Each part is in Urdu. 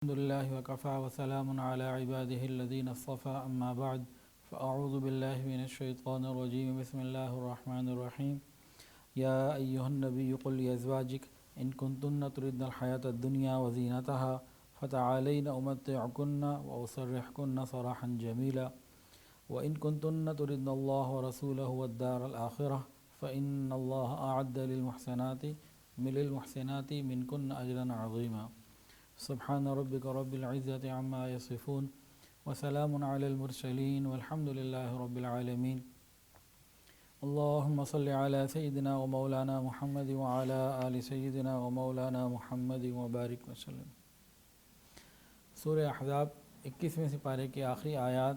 الحمد لله وكفى وسلام على عباده الذين اصطفى أما بعد فأعوذ بالله من الشيطان الرجيم بسم الله الرحمن الرحيم يا أيها النبي قل لأزواجك إن كنتن تردن الحياة الدنيا وزينتها فتعالين أمتعكن وأسرحكن سراحا جميلا وإن كنتن تردن الله ورسوله والدار الآخرة فإن الله أعد للمحسنات منكن أجرا عظيما سبحان ربك رب العزة عما يصفون وسلام على المرسلين والحمد لله رب العالمين اللهم صل على سيدنا ومولانا محمد وعلى آل سيدنا ومولانا محمد وبارك وسلم۔ سورہ احزاب 21ویں سپارے کی آخری آیات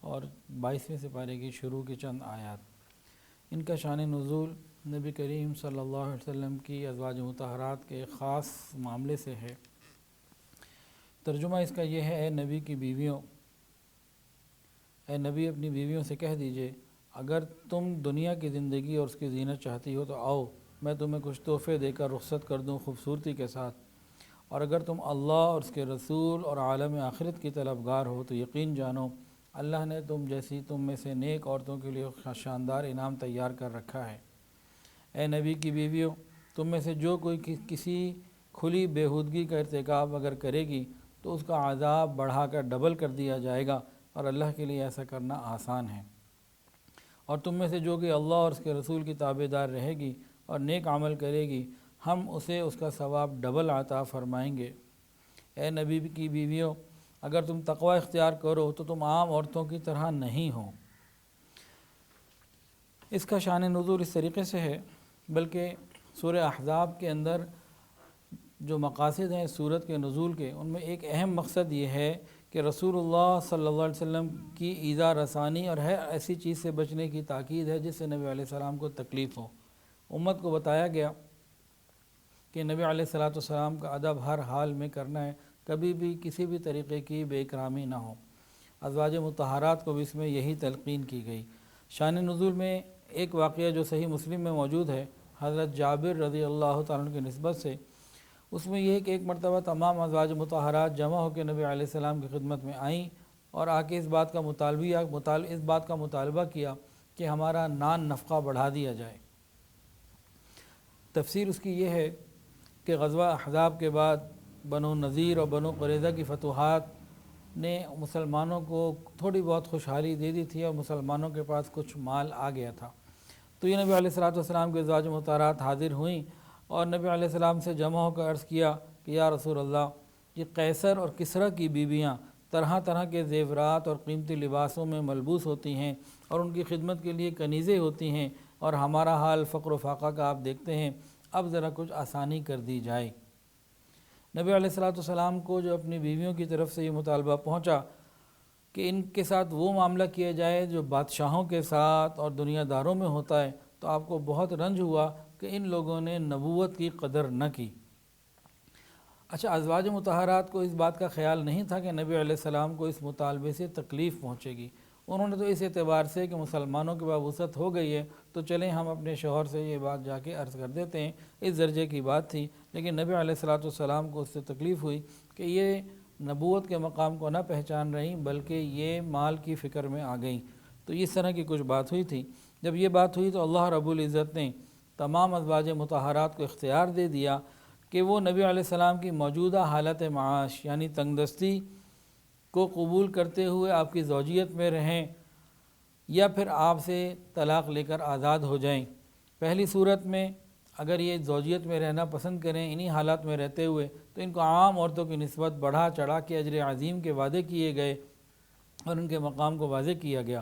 اور 22ویں سپارے کی شروع کی چند آیات، ان کا شان نزول نبی کریم صلی اللہ علیہ وسلم کی ازواج مطہرات کے خاص معاملے سے ہے۔ ترجمہ اس کا یہ ہے، اے نبی کی بیویوں، اے نبی اپنی بیویوں سے کہہ دیجئے اگر تم دنیا کی زندگی اور اس کی زینت چاہتی ہو تو آؤ میں تمہیں کچھ تحفے دے کر رخصت کر دوں خوبصورتی کے ساتھ، اور اگر تم اللہ اور اس کے رسول اور عالم آخرت کی طلبگار ہو تو یقین جانو اللہ نے تم میں سے نیک عورتوں کے لیے شاندار انعام تیار کر رکھا ہے۔ اے نبی کی بیویوں، تم میں سے جو کوئی کسی کھلی بیہودگی کا ارتکاب اگر کرے گی تو اس کا عذاب بڑھا کر ڈبل کر دیا جائے گا، اور اللہ کے لیے ایسا کرنا آسان ہے۔ اور تم میں سے جو کہ اللہ اور اس کے رسول کی تابع دار رہے گی اور نیک عمل کرے گی ہم اسے اس کا ثواب ڈبل عطا فرمائیں گے۔ اے نبی کی بیویوں، اگر تم تقوی اختیار کرو تو تم عام عورتوں کی طرح نہیں ہو۔ اس کا شان نزول اس طریقے سے ہے، بلکہ سورہ احزاب کے اندر جو مقاصد ہیں سورت کے نزول کے، ان میں ایک اہم مقصد یہ ہے کہ رسول اللہ صلی اللہ علیہ وسلم کی ایذا رسانی اور ہے ایسی چیز سے بچنے کی تاکید ہے جس سے نبی علیہ السلام کو تکلیف ہو۔ امت کو بتایا گیا کہ نبی علیہ السلام کا ادب ہر حال میں کرنا ہے، کبھی بھی کسی بھی طریقے کی بے اکرامی نہ ہو۔ ازواج مطہرات کو بھی اس میں یہی تلقین کی گئی۔ شان نزول میں ایک واقعہ جو صحیح مسلم میں موجود ہے حضرت جابر رضی اللہ تعالیٰ عنہ کی نسبت سے، اس میں یہ کہ ایک مرتبہ تمام ازواج مطہرات جمع ہو کے نبی علیہ السلام کی خدمت میں آئیں اور آ کے اس بات کا مطالبہ کیا کہ ہمارا نان نفقہ بڑھا دیا جائے۔ تفسیر اس کی یہ ہے کہ غزوہ احزاب کے بعد بنو نذیر اور بنو قریظہ کی فتوحات نے مسلمانوں کو تھوڑی بہت خوشحالی دے دی تھی اور مسلمانوں کے پاس کچھ مال آ گیا تھا، تو یہ نبی علیہ السلام کے ازواج مطہرات حاضر ہوئیں اور نبی علیہ السلام سے جمع ہو کر عرض کیا کہ یا رسول اللہ، یہ قیصر اور کسریٰ کی بیویاں طرح طرح کے زیورات اور قیمتی لباسوں میں ملبوس ہوتی ہیں اور ان کی خدمت کے لیے کنیزیں ہوتی ہیں، اور ہمارا حال فقر و فاقہ کا آپ دیکھتے ہیں، اب ذرا کچھ آسانی کر دی جائے۔ نبی علیہ السلام کو جو اپنی بیویوں کی طرف سے یہ مطالبہ پہنچا کہ ان کے ساتھ وہ معاملہ کیا جائے جو بادشاہوں کے ساتھ اور دنیا داروں میں ہوتا ہے، تو آپ کو بہت رنج ہوا کہ ان لوگوں نے نبوت کی قدر نہ کی۔ اچھا، ازواج مطہرات کو اس بات کا خیال نہیں تھا کہ نبی علیہ السلام کو اس مطالبے سے تکلیف پہنچے گی۔ انہوں نے تو اس اعتبار سے کہ مسلمانوں کی بابوست ہو گئی ہے تو چلیں ہم اپنے شوہر سے یہ بات جا کے عرض کر دیتے ہیں، اس درجے کی بات تھی۔ لیکن نبی علیہ السلام کو اس سے تکلیف ہوئی کہ یہ نبوت کے مقام کو نہ پہچان رہیں بلکہ یہ مال کی فکر میں آ گئیں، تو اس طرح کی کچھ بات ہوئی تھی۔ جب یہ بات ہوئی تو اللہ رب العزت نے تمام ازواج مطہرات کو اختیار دے دیا کہ وہ نبی علیہ السلام کی موجودہ حالت معاش یعنی تنگ دستی کو قبول کرتے ہوئے آپ کی زوجیت میں رہیں یا پھر آپ سے طلاق لے کر آزاد ہو جائیں۔ پہلی صورت میں اگر یہ زوجیت میں رہنا پسند کریں انہی حالات میں رہتے ہوئے تو ان کو عام عورتوں کی نسبت بڑھا چڑھا کے اجر عظیم کے وعدے کیے گئے اور ان کے مقام کو واضح کیا گیا،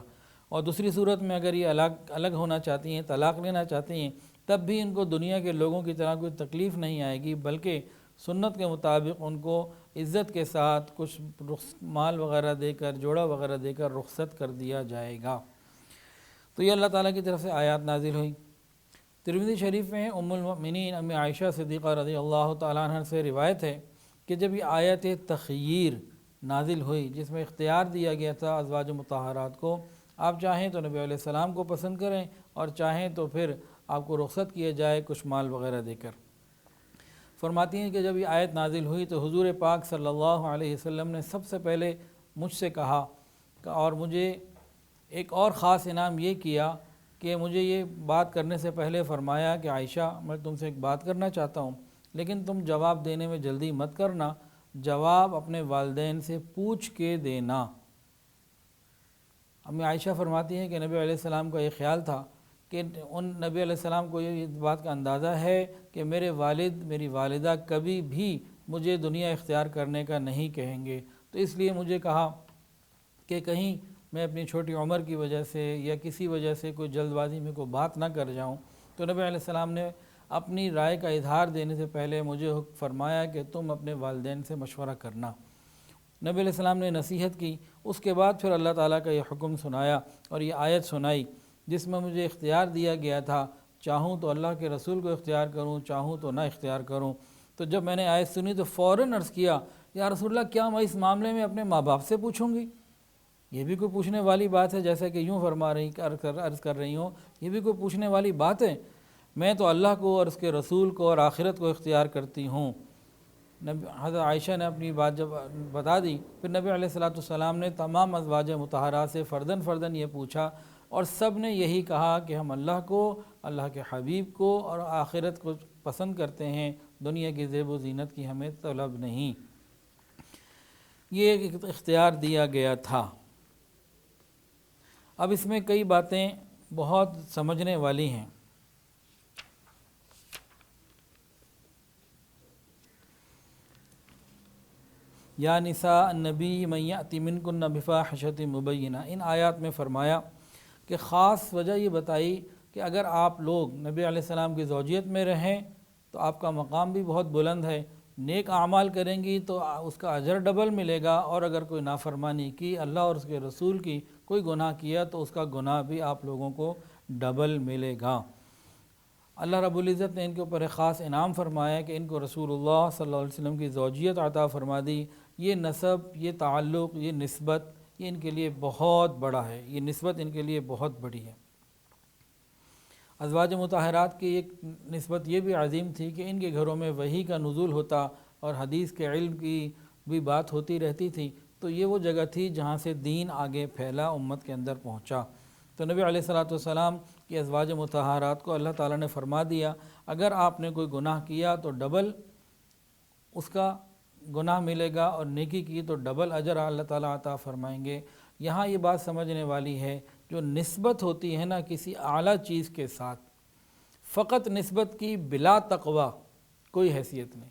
اور دوسری صورت میں اگر یہ الگ ہونا چاہتی ہیں، طلاق لینا چاہتی ہیں، تب بھی ان کو دنیا کے لوگوں کی طرح کوئی تکلیف نہیں آئے گی، بلکہ سنت کے مطابق ان کو عزت کے ساتھ کچھ مال وغیرہ دے کر، جوڑا وغیرہ دے کر رخصت کر دیا جائے گا۔ تو یہ اللہ تعالیٰ کی طرف سے آیات نازل ہوئی۔ ترمذی شریف میں ام المؤمنین امی عائشہ صدیقہ رضی اللہ تعالیٰ عنہ سے روایت ہے کہ جب یہ آیت تخییر نازل ہوئی جس میں اختیار دیا گیا تھا ازواج مطہرات کو، آپ چاہیں تو نبی علیہ السلام کو پسند کریں اور چاہیں تو پھر آپ کو رخصت کیا جائے کچھ مال وغیرہ دے کر۔ فرماتی ہیں کہ جب یہ آیت نازل ہوئی تو حضور پاک صلی اللہ علیہ وسلم نے سب سے پہلے مجھ سے کہا اور مجھے ایک اور خاص انعام یہ کیا کہ مجھے یہ بات کرنے سے پہلے فرمایا کہ عائشہ میں تم سے ایک بات کرنا چاہتا ہوں، لیکن تم جواب دینے میں جلدی مت کرنا، جواب اپنے والدین سے پوچھ کے دینا۔ امی عائشہ فرماتی ہیں کہ نبی علیہ السلام کا یہ خیال تھا کہ نبی علیہ السلام کو یہ بات کا اندازہ ہے کہ میرے والد میری والدہ کبھی بھی مجھے دنیا اختیار کرنے کا نہیں کہیں گے، تو اس لیے مجھے کہا کہ کہیں میں اپنی چھوٹی عمر کی وجہ سے یا کسی وجہ سے کوئی جلد بازی میں کوئی بات نہ کر جاؤں، تو نبی علیہ السلام نے اپنی رائے کا اظہار دینے سے پہلے مجھے فرمایا کہ تم اپنے والدین سے مشورہ کرنا۔ نبی علیہ السلام نے نصیحت کی، اس کے بعد پھر اللہ تعالیٰ کا یہ حکم سنایا اور یہ آیت سنائی جس میں مجھے اختیار دیا گیا تھا، چاہوں تو اللہ کے رسول کو اختیار کروں، چاہوں تو نہ اختیار کروں۔ تو جب میں نے آیت سنی تو فوراً عرض کیا، یا رسول اللہ کیا میں اس معاملے میں اپنے ماں باپ سے پوچھوں گی؟ یہ بھی کوئی پوچھنے والی بات ہے، جیسا کہ یوں فرما رہی عرض کر رہی ہوں، یہ بھی کوئی پوچھنے والی بات ہے؟ میں تو اللہ کو اور اس کے رسول کو اور آخرت کو اختیار کرتی ہوں۔ حضرت عائشہ نے اپنی بات جب بتا دی، پھر نبی علیہ السلام نے تمام ازواج مطہرات سے فرداً یہ پوچھا اور سب نے یہی کہا کہ ہم اللہ کو، اللہ کے حبیب کو اور آخرت کو پسند کرتے ہیں، دنیا کی زیب و زینت کی ہمیں طلب نہیں۔ یہ ایک اختیار دیا گیا تھا۔ اب اس میں کئی باتیں بہت سمجھنے والی ہیں۔ یا نساء النبی من یأتی منکن بفاحشۃ مبینہ، ان آیات میں فرمایا کہ خاص وجہ یہ بتائی کہ اگر آپ لوگ نبی علیہ السلام کی زوجیت میں رہیں تو آپ کا مقام بھی بہت بلند ہے، نیک اعمال کریں گی تو اس کا اجر ڈبل ملے گا، اور اگر کوئی نافرمانی کی، اللہ اور اس کے رسول کی کوئی گناہ کیا تو اس کا گناہ بھی آپ لوگوں کو ڈبل ملے گا۔ اللہ رب العزت نے ان کے اوپر ایک خاص انعام فرمایا کہ ان کو رسول اللہ صلی اللہ علیہ وسلم کی زوجیت عطا فرما دی۔ یہ نسب، یہ تعلق، یہ نسبت، یہ ان کے لیے بہت بڑا ہے، یہ نسبت ان کے لیے بہت بڑی ہے۔ ازواج مطہرات کی ایک نسبت یہ بھی عظیم تھی کہ ان کے گھروں میں وحی کا نزول ہوتا اور حدیث کے علم کی بھی بات ہوتی رہتی تھی، تو یہ وہ جگہ تھی جہاں سے دین آگے پھیلا، امت کے اندر پہنچا۔ تو نبی علیہ السلام کی ازواج مطہرات کو اللہ تعالیٰ نے فرما دیا اگر آپ نے کوئی گناہ کیا تو ڈبل اس کا گناہ ملے گا، اور نیکی کی تو ڈبل اجر اللہ تعالیٰ عطا فرمائیں گے۔ یہاں یہ بات سمجھنے والی ہے، جو نسبت ہوتی ہے نا کسی اعلیٰ چیز کے ساتھ، فقط نسبت کی بلا تقوی کوئی حیثیت نہیں۔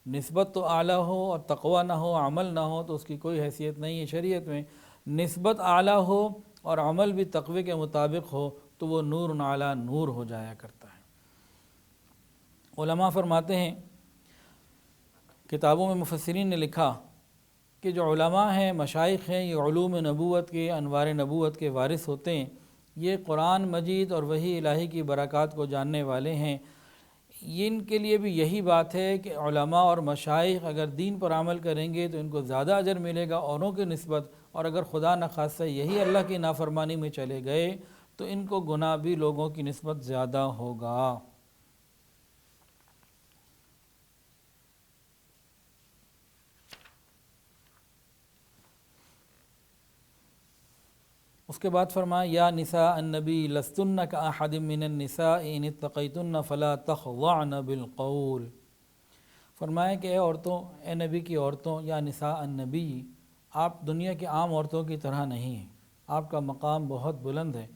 نسبت تو اعلیٰ ہو اور تقوی نہ ہو، عمل نہ ہو، تو اس کی کوئی حیثیت نہیں ہے شریعت میں۔ نسبت اعلیٰ ہو اور عمل بھی تقوی کے مطابق ہو تو وہ نور علی نور ہو جایا کرتا ہے۔ علماء فرماتے ہیں، کتابوں میں مفسرین نے لکھا کہ جو علماء ہیں، مشائخ ہیں، یہ علوم نبوت کے، انوار نبوت کے وارث ہوتے ہیں، یہ قرآن مجید اور وحی الہی کی برکات کو جاننے والے ہیں۔ ان کے لیے بھی یہی بات ہے کہ علماء اور مشائخ اگر دین پر عمل کریں گے تو ان کو زیادہ اجر ملے گا اوروں کی نسبت، اور اگر خدا نخواستہ یہی اللہ کی نافرمانی میں چلے گئے تو ان کو گناہ بھی لوگوں کی نسبت زیادہ ہوگا۔ اس کے بعد فرمایا یا نساء النبی لستن کاحد من النساء ان اتقیتن فلا تخضعن بالقول۔ فرمایا کہ اے عورتوں، اے نبی کی عورتوں، یا نساء النبی، آپ دنیا کی عام عورتوں کی طرح نہیں ہیں، آپ کا مقام بہت بلند ہے۔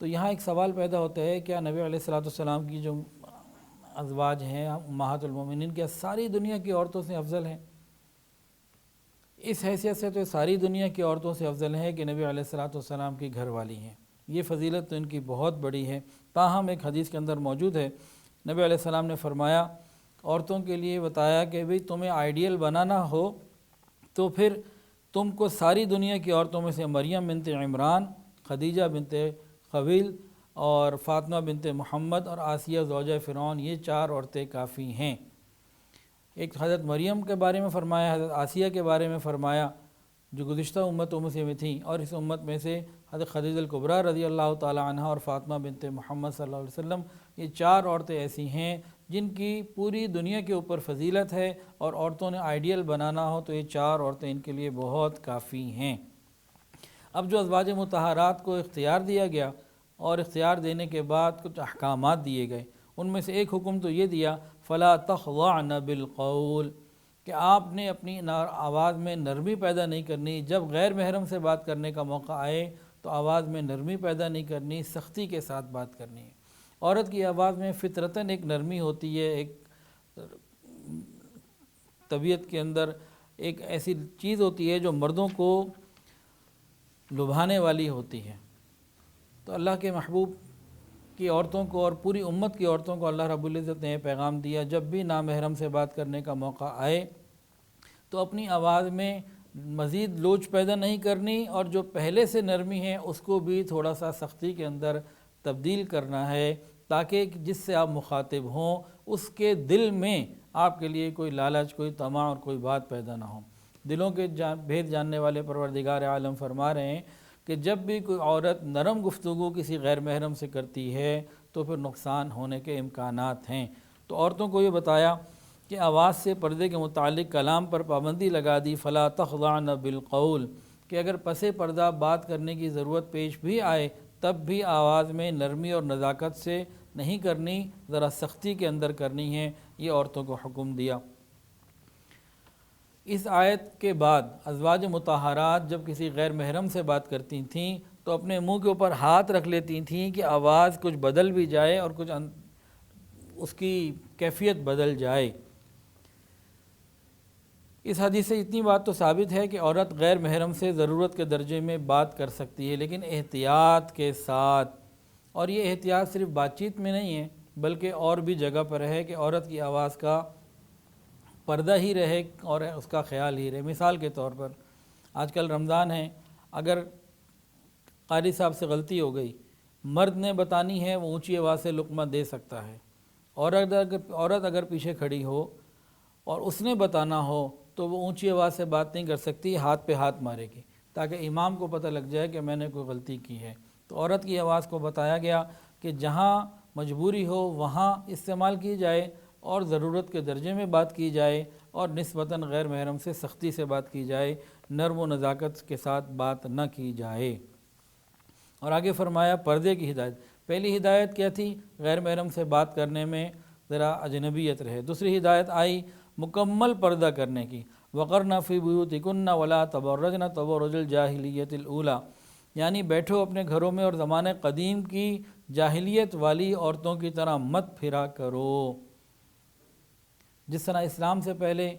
تو یہاں ایک سوال پیدا ہوتا ہے، کیا نبی علیہ السلام کی جو ازواج ہیں امہات المومنین، کیا ساری دنیا کی عورتوں سے افضل ہیں؟ اس حیثیت سے تو ساری دنیا کی عورتوں سے افضل ہے کہ نبی علیہ السلام کی گھر والی ہیں، یہ فضیلت تو ان کی بہت بڑی ہے۔ تاہم ایک حدیث کے اندر موجود ہے، نبی علیہ السلام نے فرمایا، عورتوں کے لیے بتایا کہ بھئی تمہیں آئیڈیل بنانا ہو تو پھر تم کو ساری دنیا کی عورتوں میں سے مریم بنت عمران، خدیجہ بنت خویلد اور فاطمہ بنت محمد اور آسیہ زوجہ فرعون، یہ 4 عورتیں کافی ہیں۔ ایک حضرت مریم کے بارے میں فرمایا، حضرت آسیہ کے بارے میں فرمایا جو گزشتہ امتوں میں سے تھیں، اور اس امت میں سے حضرت خدیجہ الکبریٰ رضی اللہ تعالی عنہ اور فاطمہ بنت محمد صلی اللہ علیہ وسلم، یہ 4 عورتیں ایسی ہیں جن کی پوری دنیا کے اوپر فضیلت ہے، اور عورتوں نے آئیڈیل بنانا ہو تو یہ 4 عورتیں ان کے لیے بہت کافی ہیں۔ اب جو ازواج مطہرات کو اختیار دیا گیا، اور اختیار دینے کے بعد کچھ احکامات دیے گئے، ان میں سے ایک حکم تو یہ دیا فلا تخضعن بالقول، کہ آپ نے اپنی آواز میں نرمی پیدا نہیں کرنی، جب غیر محرم سے بات کرنے کا موقع آئے تو آواز میں نرمی پیدا نہیں کرنی، سختی کے ساتھ بات کرنی ہے۔ عورت کی آواز میں فطرتاً ایک نرمی ہوتی ہے، ایک طبیعت کے اندر ایک ایسی چیز ہوتی ہے جو مردوں کو لبھانے والی ہوتی ہے۔ تو اللہ کے محبوب کی عورتوں کو اور پوری امت کی عورتوں کو اللہ رب العزت نے یہ پیغام دیا، جب بھی نامحرم سے بات کرنے کا موقع آئے تو اپنی آواز میں مزید لوچ پیدا نہیں کرنی، اور جو پہلے سے نرمی ہے اس کو بھی تھوڑا سا سختی کے اندر تبدیل کرنا ہے، تاکہ جس سے آپ مخاطب ہوں اس کے دل میں آپ کے لیے کوئی لالچ، کوئی طمع اور کوئی بات پیدا نہ ہو۔ دلوں کے بھید جاننے والے پروردگار عالم فرما رہے ہیں کہ جب بھی کوئی عورت نرم گفتگو کسی غیر محرم سے کرتی ہے تو پھر نقصان ہونے کے امکانات ہیں۔ تو عورتوں کو یہ بتایا کہ آواز سے پردے کے متعلق کلام پر پابندی لگا دی، فلا تخضعن بالقول، کہ اگر پس پردہ بات کرنے کی ضرورت پیش بھی آئے تب بھی آواز میں نرمی اور نزاکت سے نہیں کرنی، ذرا سختی کے اندر کرنی ہے، یہ عورتوں کو حکم دیا۔ اس آیت کے بعد ازواج مطہرات جب کسی غیر محرم سے بات کرتی تھیں تو اپنے منہ کے اوپر ہاتھ رکھ لیتی تھیں کہ آواز کچھ بدل بھی جائے اور کچھ اس کی کیفیت بدل جائے۔ اس حدیث سے اتنی بات تو ثابت ہے کہ عورت غیر محرم سے ضرورت کے درجے میں بات کر سکتی ہے، لیکن احتیاط کے ساتھ، اور یہ احتیاط صرف بات چیت میں نہیں ہے بلکہ اور بھی جگہ پر ہے کہ عورت کی آواز کا پردہ ہی رہے اور اس کا خیال ہی رہے۔ مثال کے طور پر آج کل رمضان ہے، اگر قاری صاحب سے غلطی ہو گئی، مرد نے بتانی ہے وہ اونچی آواز سے لقمہ دے سکتا ہے، عورت اگر پیچھے کھڑی ہو اور اس نے بتانا ہو تو وہ اونچی آواز سے بات نہیں کر سکتی، ہاتھ پہ ہاتھ مارے گی تاکہ امام کو پتہ لگ جائے کہ میں نے کوئی غلطی کی ہے۔ تو عورت کی آواز کو بتایا گیا کہ جہاں مجبوری ہو وہاں استعمال کی جائے اور ضرورت کے درجے میں بات کی جائے، اور نسبتاً غیر محرم سے سختی سے بات کی جائے، نرم و نزاکت کے ساتھ بات نہ کی جائے۔ اور آگے فرمایا پردے کی ہدایت۔ پہلی ہدایت کیا تھی؟ غیر محرم سے بات کرنے میں ذرا اجنبیت رہے۔ دوسری ہدایت آئی مکمل پردہ کرنے کی، وقرن فی بیوتکن ولا تبرجن تبرج الجاہلیت الاولی، یعنی بیٹھو اپنے گھروں میں اور زمانہ قدیم کی جاہلیت والی عورتوں کی طرح مت پھرا کرو۔ جس طرح اسلام سے پہلے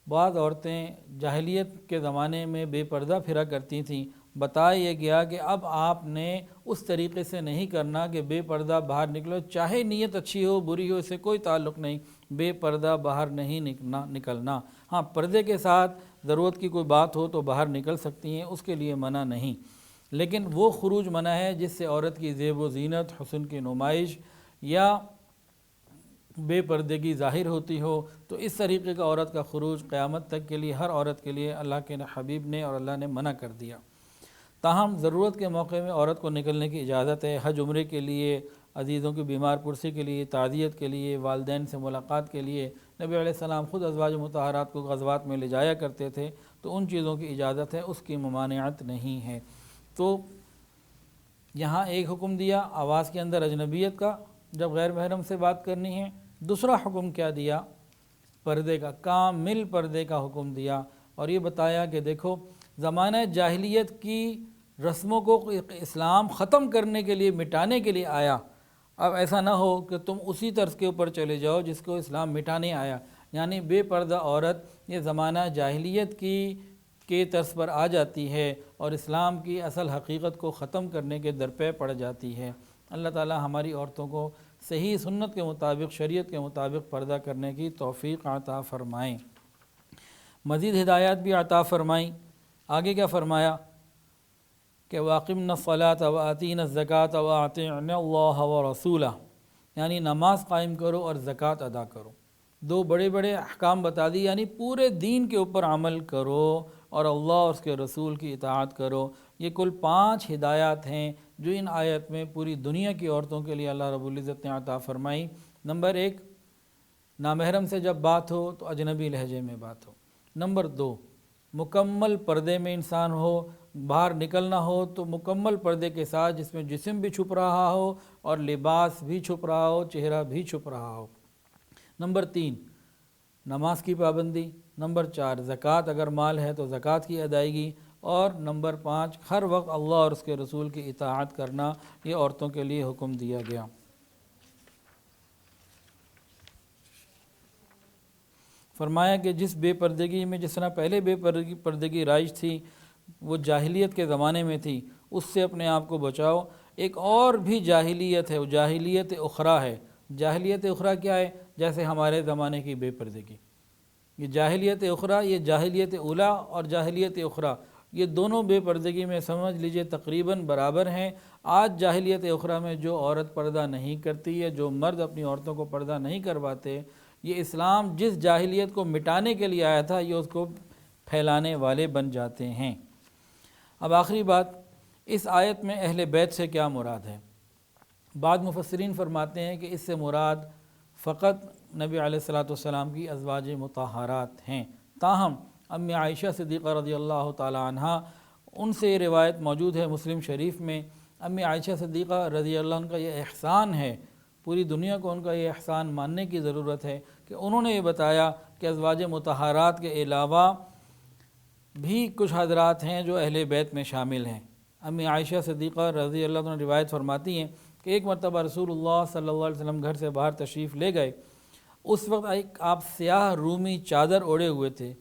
بعض عورتیں جاہلیت کے زمانے میں بے پردہ پھرا کرتی تھیں، بتایا یہ گیا کہ اب آپ نے اس طریقے سے نہیں کرنا کہ بے پردہ باہر نکلو، چاہے نیت اچھی ہو بری ہو اس سے کوئی تعلق نہیں، بے پردہ باہر نہیں نکلنا۔ ہاں، پردے کے ساتھ ضرورت کی کوئی بات ہو تو باہر نکل سکتی ہیں، اس کے لیے منع نہیں، لیکن وہ خروج منع ہے جس سے عورت کی زیب و زینت، حسن کی نمائش یا بے پردگی ظاہر ہوتی ہو۔ تو اس طریقے کا عورت کا خروج قیامت تک کے لیے ہر عورت کے لیے اللہ کے حبیب نے اور اللہ نے منع کر دیا۔ تاہم ضرورت کے موقع میں عورت کو نکلنے کی اجازت ہے، حج عمرے کے لیے، عزیزوں کی بیمار پرسی کے لیے، تعزیت کے لیے، والدین سے ملاقات کے لیے۔ نبی علیہ السلام خود ازواج مطہرات کو غزوات میں لے جایا کرتے تھے، تو ان چیزوں کی اجازت ہے، اس کی ممانعت نہیں ہے۔ تو یہاں ایک حکم دیا آواز کے اندر اجنبیت کا جب غیر محرم سے بات کرنی ہے، دوسرا حکم کیا دیا؟ پردے کا، کامل پردے کا حکم دیا، اور یہ بتایا کہ دیکھو زمانہ جاہلیت کی رسموں کو اسلام ختم کرنے کے لیے، مٹانے کے لیے آیا۔ اب ایسا نہ ہو کہ تم اسی طرز کے اوپر چلے جاؤ جس کو اسلام مٹانے آیا، یعنی بے پردہ عورت یہ زمانہ جاہلیت کے طرز پر آ جاتی ہے اور اسلام کی اصل حقیقت کو ختم کرنے کے درپے پڑ جاتی ہے۔ اللہ تعالی ہماری عورتوں کو صحیح سنت کے مطابق، شریعت کے مطابق پردہ کرنے کی توفیق عطا فرمائیں۔ مزید ہدایات بھی عطا فرمائیں۔ آگے کیا فرمایا کہ وَأَقِمْنَ الصَّلَاةَ وَآتِينَ الزَّكَاةَ وَأَطِعْنَ اللَّهَ وَرَسُولَهُ، یعنی نماز قائم کرو اور زکوٰۃ ادا کرو۔ دو بڑے بڑے احکام بتا دی، یعنی پورے دین کے اوپر عمل کرو اور اللہ اور اس کے رسول کی اطاعت کرو۔ یہ کل 5 ہدایات ہیں جو ان آیت میں پوری دنیا کی عورتوں کے لیے اللہ رب العزت نے عطا فرمائی۔ نمبر 1، نامحرم سے جب بات ہو تو اجنبی لہجے میں بات ہو۔ نمبر 2، مکمل پردے میں انسان ہو، باہر نکلنا ہو تو مکمل پردے کے ساتھ، جس میں جسم بھی چھپ رہا ہو اور لباس بھی چھپ رہا ہو، چہرہ بھی چھپ رہا ہو۔ نمبر 3، نماز کی پابندی۔ نمبر 4، زکوٰۃ اگر مال ہے تو زکوٰۃ کی ادائیگی۔ اور نمبر 5، ہر وقت اللہ اور اس کے رسول کی اطاعت کرنا، یہ عورتوں کے لیے حکم دیا گیا۔ فرمایا کہ جس بے پردگی میں، جس طرح پہلے بے پردگی رائج تھی وہ جاہلیت کے زمانے میں تھی، اس سے اپنے آپ کو بچاؤ۔ ایک اور بھی جاہلیت ہے، وہ جاہلیت اخریٰ ہے۔ جاہلیت اخریٰ کیا ہے؟ جیسے ہمارے زمانے کی بے پردگی، یہ جاہلیت اخریٰ، یہ جاہلیت اولیٰ اور جاہلیت اخریٰ، یہ دونوں بے پردگی میں سمجھ لیجئے تقریباً برابر ہیں۔ آج جاہلیت اخریٰ میں جو عورت پردہ نہیں کرتی ہے، جو مرد اپنی عورتوں کو پردہ نہیں کرواتے، یہ اسلام جس جاہلیت کو مٹانے کے لیے آیا تھا، یہ اس کو پھیلانے والے بن جاتے ہیں۔ اب آخری بات، اس آیت میں اہل بیت سے کیا مراد ہے؟ بعض مفسرین فرماتے ہیں کہ اس سے مراد فقط نبی علیہ السلام کی ازواج مطہرات ہیں۔ تاہم امی عائشہ صدیقہ رضی اللہ تعالی عنہ، ان سے یہ روایت موجود ہے مسلم شریف میں۔ امی عائشہ صدیقہ رضی اللہ عنہ کا یہ احسان ہے، پوری دنیا کو ان کا یہ احسان ماننے کی ضرورت ہے کہ انہوں نے یہ بتایا کہ ازواج مطہرات کے علاوہ بھی کچھ حضرات ہیں جو اہل بیت میں شامل ہیں۔ امی عائشہ صدیقہ رضی اللہ عنہ روایت فرماتی ہیں کہ ایک مرتبہ رسول اللہ صلی اللہ علیہ وسلم گھر سے باہر تشریف لے گئے۔ اس وقت آپ سیاہ رومی چادر اوڑھے ہوئے تھے،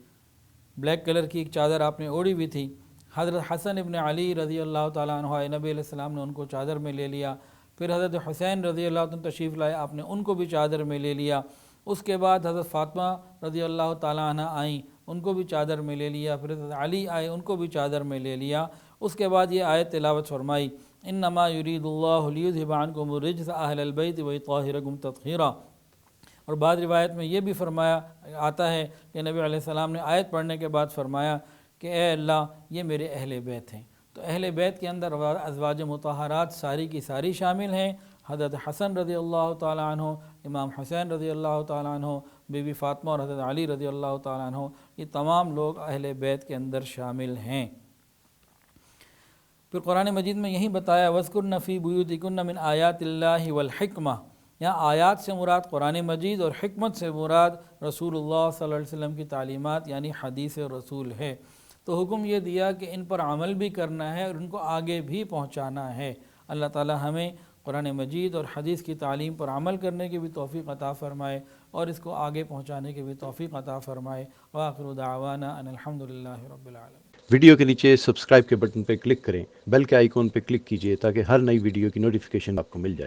بلیک کلر کی ایک چادر آپ نے اوڑھی ہوئی تھی۔ حضرت حسن ابن علی رضی اللہ تعالیٰ عنہ، نبی علیہ السلام نے ان کو چادر میں لے لیا۔ پھر حضرت حسین رضی اللہ عنہ تشریف لائے، آپ نے ان کو بھی چادر میں لے لیا۔ اس کے بعد حضرت فاطمہ رضی اللہ تعالیٰ عنہ آئیں، ان کو بھی چادر میں لے لیا۔ پھر حضرت علی آئے، ان کو بھی چادر میں لے لیا۔ اس کے بعد یہ آیت تلاوت فرمائی، انما یرید اللہ لیذھب عنکم الرجس اہل البیت ویطہرکم تطہیرا۔ اور بعض روایت میں یہ بھی فرمایا آتا ہے کہ نبی علیہ السلام نے آیت پڑھنے کے بعد فرمایا کہ اے اللہ، یہ میرے اہل بیت ہیں۔ تو اہل بیت کے اندر ازواج مطہرات ساری کی ساری شامل ہیں۔ حضرت حسن رضی اللہ تعالیٰ عنہ، امام حسین رضی اللہ تعالیٰ عنہ، بی بی فاطمہ اور حضرت علی رضی اللہ تعالیٰ عنہ، یہ تمام لوگ اہل بیت کے اندر شامل ہیں۔ پھر قرآن مجید میں یہی بتایا، وَاذْكُرْنَ فِي بُيُوتِكُنَّ مِنْ آيَاتِ اللَّهِ وَالْحِكْمَةِ۔ یہاں آیات سے مراد قرآن مجید اور حکمت سے مراد رسول اللہ صلی اللہ علیہ وسلم کی تعلیمات یعنی حدیث رسول ہے۔ تو حکم یہ دیا کہ ان پر عمل بھی کرنا ہے اور ان کو آگے بھی پہنچانا ہے۔ اللہ تعالی ہمیں قرآن مجید اور حدیث کی تعلیم پر عمل کرنے کی بھی توفیق عطا فرمائے اور اس کو آگے پہنچانے کی بھی توفیق عطا فرمائے۔ وآخر دعوانا ان الحمدللہ رب العالمین۔ ویڈیو کے نیچے سبسکرائب کے بٹن پہ کلک کریں، بیل کے آئیکن پہ کلک کیجئے تاکہ ہر نئی ویڈیو کی نوٹیفیکیشن آپ کو مل جائے۔